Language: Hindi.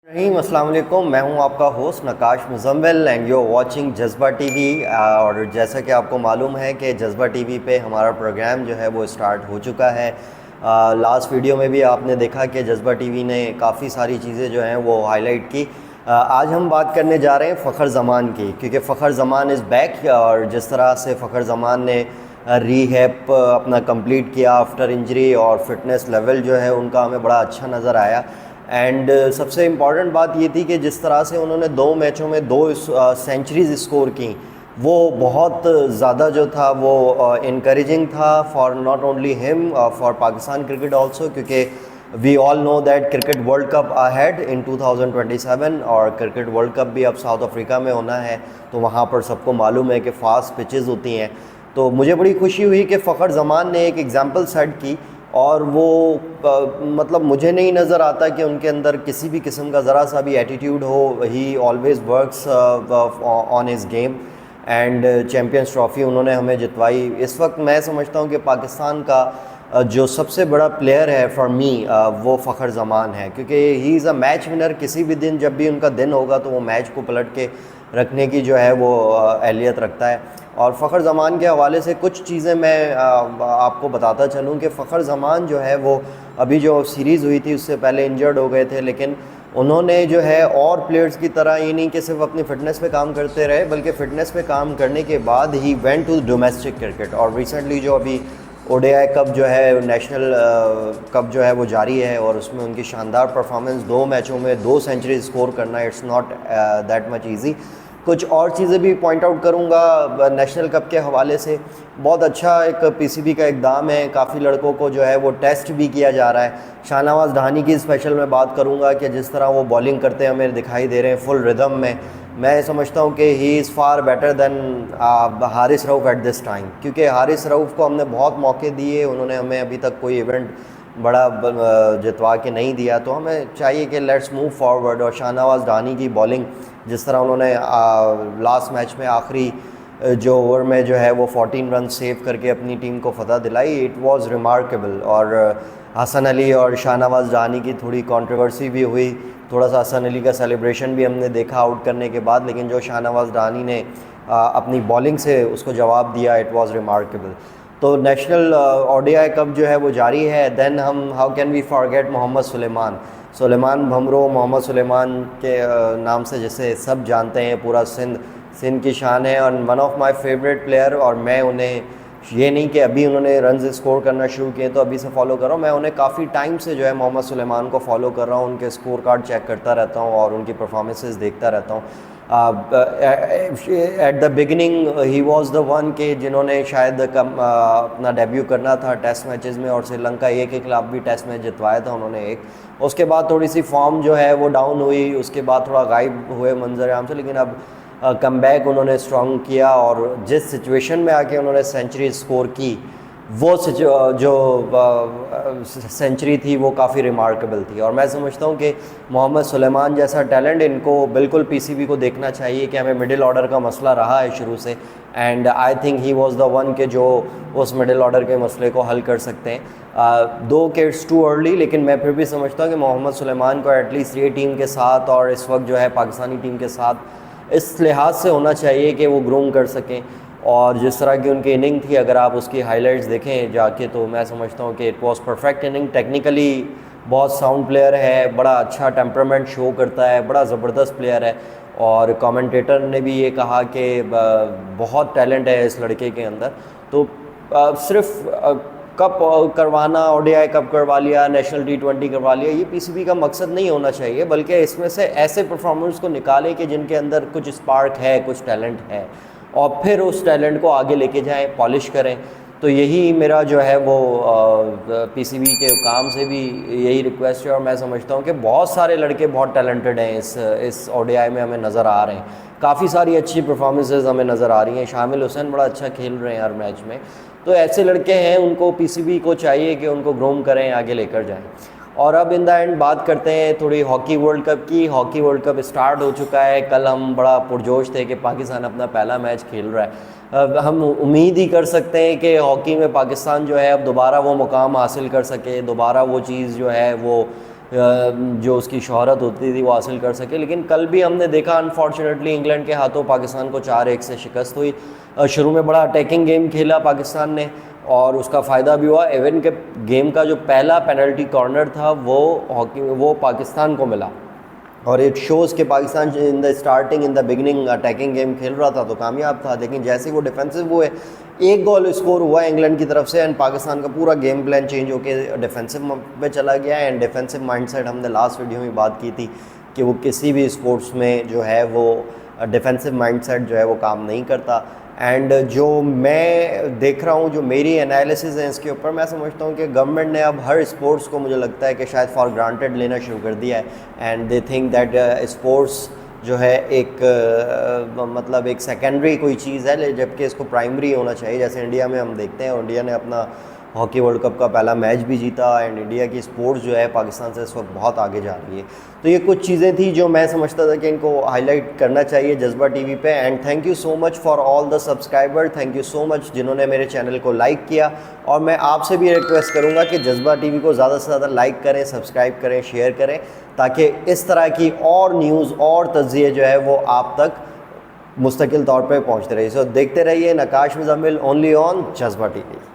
रहीम अस्सलाम वालेकुम। मैं हूं आपका host Naqash Muzammil and you are watching Jazba TV. और जैसा कि आपको मालूम है कि जज्बा टीवी पे हमारा प्रोग्राम जो है वो स्टार्ट हो चुका है। लास्ट वीडियो में भी आपने देखा कि जज्बा टीवी ने काफ़ी सारी चीज़ें जो हैं वो हाईलाइट की। आज हम बात करने जा रहे हैं फ़खर ज़मान की, क्योंकि फ़खर ज़मान इज़ बैक। और जिस तरह से फ़खर ज़मान ने रीहैब अपना कंप्लीट किया आफ्टर इंजरी, और फिटनेस लेवल जो है उनका हमें बड़ा अच्छा नज़र आया। एंड सबसे इम्पॉर्टेंट बात ये थी कि जिस तरह से उन्होंने 2 मैचों में 2 सेंचुरीज़ स्कोर की, वो बहुत ज़्यादा जो था वो इनकरेजिंग था for not only him, for Pakistan cricket also, क्योंकि we all know that cricket world cup ahead in 2027, और क्रिकेट वर्ल्ड कप भी अब साउथ अफ्रीका में होना है। तो वहाँ पर सबको मालूम है कि फ़ास्ट पिचेस होती हैं। तो मुझे बड़ी खुशी हुई कि फ़खर ज़मान ने एक एग्ज़ाम्पल सेट की, और वो मतलब मुझे नहीं नज़र आता कि उनके अंदर किसी भी किस्म का ज़रा सा भी एटीट्यूड हो। He always works on his game. And Champions Trophy उन्होंने हमें जितवाई। इस वक्त मैं समझता हूँ कि पाकिस्तान का जो सबसे बड़ा प्लेयर है फॉर मी, वो फ़खर ज़मान है, क्योंकि he is a match winner. किसी भी दिन जब भी उनका दिन होगा तो वो मैच को पलट के रखने की जो है वो अहलियत रखता है। और फ़खर ज़मान के हवाले से कुछ चीज़ें मैं आपको बताता चलूँ कि फ़खर ज़मान जो है वो अभी जो सीरीज़ हुई थी उससे पहले इंजर्ड हो गए थे, लेकिन उन्होंने जो है और प्लेयर्स की तरह ये नहीं कि सिर्फ अपनी फ़िटनेस पे काम करते रहे, बल्कि फ़िटनेस पे काम करने के बाद ही वेंट टू डोमेस्टिक क्रिकेट। और रिसेंटली जो अभी ओडीआई कप जो है, नेशनल कप जो है वो जारी है, और उसमें उनकी शानदार परफॉर्मेंस, 2 मैचों में 2 सेंचुरी स्कोर करना, it's not that much easy. कुछ और चीज़ें भी पॉइंट आउट करूँगा नेशनल कप के हवाले से। बहुत अच्छा एक पीसीबी का इक़दाम है, काफ़ी लड़कों को जो है वो टेस्ट भी किया जा रहा है। शाहनवाज़ ढानी की स्पेशल मैं बात करूँगा कि जिस तरह वो बॉलिंग करते हमें दिखाई दे रहे हैं फुल रिदम में, मैं समझता हूँ कि he is far better than Haris Rauf at this time, क्योंकि हारिस रऊफ़ को हमने बहुत मौके दिए, उन्होंने हमें अभी तक कोई इवेंट बड़ा जितवा के नहीं दिया। तो हमें चाहिए कि लेट्स मूव फॉरवर्ड। और शाहनवाज़ ढानी की बॉलिंग, जिस तरह उन्होंने लास्ट मैच में आखिरी जो ओवर में जो है वो 14 रन सेव करके अपनी टीम को फतह दिलाई, इट वाज़ रिमार्केबल। और हसन अली और शाहनवाज़ ढानी की थोड़ी कंट्रोवर्सी भी हुई, थोड़ा सा हसन अली का सेलिब्रेशन भी हमने देखा आउट करने के बाद, लेकिन जो शाहनवाज़ ढानी ने अपनी बॉलिंग से उसको जवाब दिया, इट वाज़ रिमार्केबल। तो नेशनल ओडीआई कप जो है वो जारी है। देन हम how can we forget Mohammad Suleman Bhamro, Mohammad Suleman के नाम से जिसे सब जानते हैं, पूरा सिंध की शान है, और one of my favourite player. और मैं उन्हें, ये नहीं कि अभी उन्होंने रन स्कोर करना शुरू किए तो अभी से फॉलो कर रहा हूँ, मैं उन्हें काफ़ी टाइम से जो है मोहम्मद सुलेमान को फॉलो कर रहा हूँ, उनके स्कोर कार्ड चेक करता रहता हूँ और उनकी परफॉर्मेंसेस देखता रहता हूँ। At the beginning he was the one के जिन्होंने शायद अपना डेब्यू करना था टेस्ट मैचेस में, और श्रीलंका ए के खिलाफ भी टेस्ट मैच जितवाया था उन्होंने एक। उसके बाद थोड़ी सी फॉर्म जो है वो डाउन हुई, उसके बाद थोड़ा गायब हुए मंजर आम से, लेकिन अब कम बैक उन्होंने स्ट्रॉन्ग किया, और जिस सिचुएशन में आके उन्होंने सेंचुरी स्कोर की, वो जो सेंचुरी थी वो काफ़ी रिमार्केबल थी। और मैं समझता हूँ कि मोहम्मद सुलेमान जैसा टैलेंट इनको बिल्कुल पीसीबी को देखना चाहिए, कि हमें मिडिल ऑर्डर का मसला रहा है शुरू से, and I think he was the one के जो उस मिडिल ऑर्डर के मसले को हल कर सकते हैं। दो कि इट्स टू अर्ली, लेकिन मैं फिर भी समझता हूँ कि मोहम्मद सुलेमान को एटलीस्ट ये टीम के साथ और इस वक्त जो है पाकिस्तानी टीम के साथ इस लिहाज से होना चाहिए कि वो ग्रूम कर सकें। और जिस तरह की उनकी इनिंग थी, अगर आप उसकी हाइलाइट्स देखें जाके, तो मैं समझता हूँ कि it was perfect inning. Technically बहुत साउंड प्लेयर है, बड़ा अच्छा टेम्परामेंट शो करता है, बड़ा ज़बरदस्त प्लेयर है। और कमेंटेटर ने भी ये कहा कि बहुत टैलेंट है इस लड़के के अंदर। तो सिर्फ कप करवाना, ओडीआई कप करवा लिया, नेशनल T20 करवा लिया, ये पीसीबी का मकसद नहीं होना चाहिए, बल्कि इसमें से ऐसे परफॉर्मर्स को निकालें कि जिनके अंदर कुछ स्पार्क है, कुछ टैलेंट है, और फिर उस टैलेंट को आगे लेके जाएं, पॉलिश करें। तो यही मेरा जो है वो पीसीबी के काम से भी यही रिक्वेस्ट है। और मैं समझता हूँ कि बहुत सारे लड़के बहुत टैलेंटेड हैं इस ओडीआई में, हमें नज़र आ रहे हैं, काफ़ी सारी अच्छी परफॉर्मेंसेज हमें नज़र आ रही हैं। शामिल हुसैन बड़ा अच्छा खेल रहे हैं हर मैच में। तो ऐसे लड़के हैं, उनको पीसीबी को चाहिए कि उनको ग्रूम करें, आगे लेकर जाएं। और अब इन द एंड बात करते हैं थोड़ी हॉकी वर्ल्ड कप की। हॉकी वर्ल्ड कप स्टार्ट हो चुका है। कल हम बड़ा पुरजोश थे कि पाकिस्तान अपना पहला मैच खेल रहा है। अब हम उम्मीद ही कर सकते हैं कि हॉकी में पाकिस्तान जो है अब दोबारा वो मुकाम हासिल कर सके, दोबारा वो चीज़ जो है वो जो उसकी शोहरत होती थी वो हासिल कर सके। लेकिन कल भी हमने देखा अनफॉर्चुनेटली इंग्लैंड के हाथों पाकिस्तान को 4-1 से शिकस्त हुई। शुरू में बड़ा अटैकिंग गेम खेला पाकिस्तान ने और उसका फ़ायदा भी हुआ। इवन के गेम का जो पहला पेनल्टी कॉर्नर था वो पाकिस्तान को मिला और इट शोज़ कि Pakistan in the starting in the beginning attacking game खेल रहा था तो कामयाब था, लेकिन जैसे ही वो डिफेंसिव हुए, एक गोल स्कोर हुआ इंग्लैंड की तरफ से एंड पाकिस्तान का पूरा गेम प्लान चेंज होकर डिफेंसिव पे चला गया। एंड डिफेंसिव माइंडसेट हमने लास्ट वीडियो में बात की थी कि वो किसी भी स्पोर्ट्स में जो है वो डिफेंसिव माइंडसेट जो है वो काम नहीं करता। एंड जो मैं देख रहा हूँ, जो मेरी एनालिसिस है इसके ऊपर, मैं समझता हूँ कि गवर्नमेंट ने अब हर स्पोर्ट्स को मुझे लगता है कि शायद फॉर ग्रांटेड लेना शुरू कर दिया है and they think that sports जो है एक मतलब एक सेकेंडरी कोई चीज़ है, जबकि इसको प्राइमरी होना चाहिए। जैसे इंडिया में हम देखते हैं, इंडिया ने अपना हॉकी वर्ल्ड कप का पहला मैच भी जीता एंड इंडिया की स्पोर्ट्स जो है पाकिस्तान से इस वक्त बहुत आगे जा रही है। तो ये कुछ चीज़ें थी जो मैं समझता था कि इनको हाईलाइट करना चाहिए जज्बा टीवी पे। And thank you so much for all the subscriber, thank you so much जिन्होंने मेरे चैनल को लाइक किया। और मैं आपसे भी रिक्वेस्ट करूँगा कि जज्बा टीवी को ज़्यादा से ज़्यादा लाइक करें, सब्सक्राइब करें, शेयर करें, ताकि इस तरह की और न्यूज़ और तज्ज़िये जो है वो आप तक मुस्तकिल तौर पर पहुँचते रहिए। सो देखते रहिए नकाश मुज़म्मिल ओनली ऑन जज्बा टीवी।